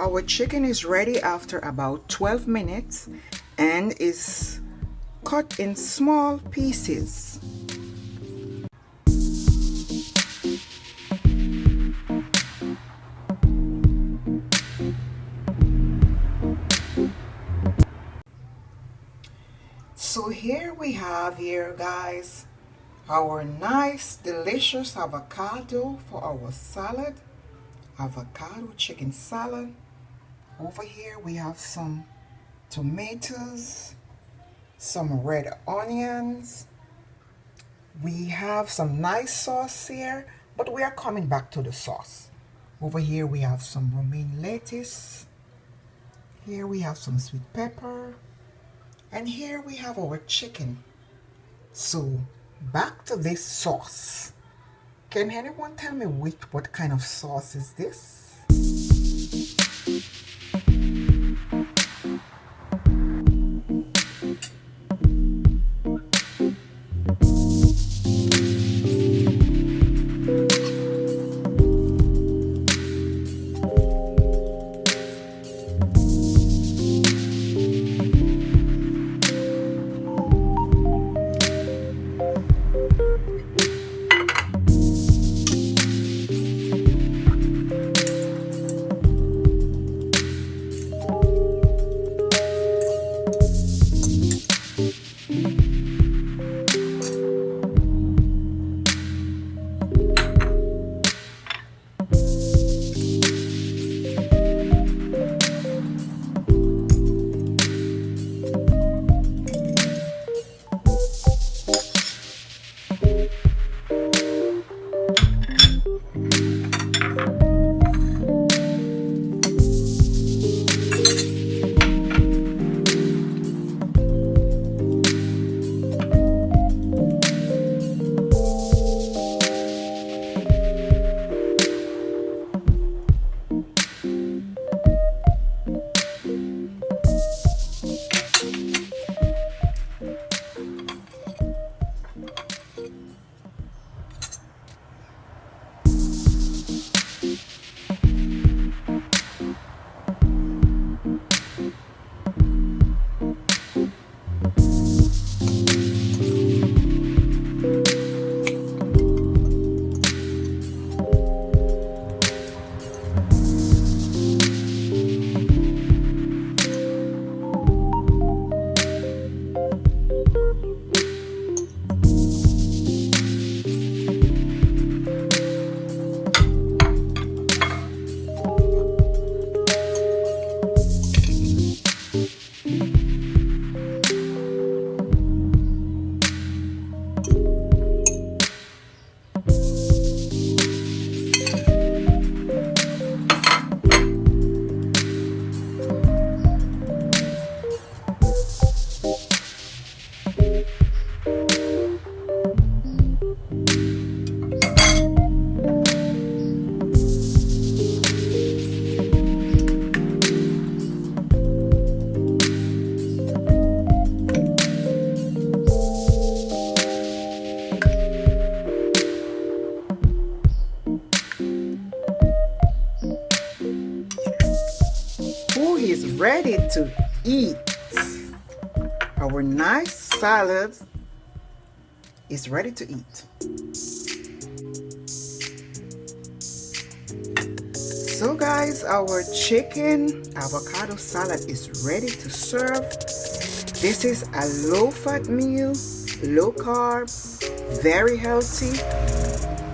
Our chicken is ready after about 12 minutes and is cut in small pieces. So here we have guys, our nice delicious avocado for our salad. Avocado chicken salad. Over here we have some tomatoes, some red onions. We have some nice sauce here, but we are coming back to the sauce. Over here we have some romaine lettuce. Here we have some sweet pepper. And here we have our chicken. So back to this sauce. Can anyone tell me what kind of sauce is this? Who is ready to eat? Our nice salad is ready to eat. So guys, our chicken avocado salad is ready to serve. This is a low-fat meal, low carb, very healthy.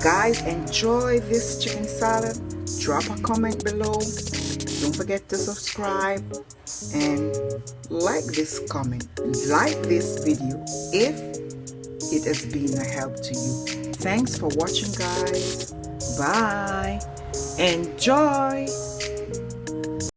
Guys, enjoy this chicken salad. Drop a comment below. Don't forget to subscribe and like this video if it has been a help to you. Thanks for watching, guys. Bye. Enjoy.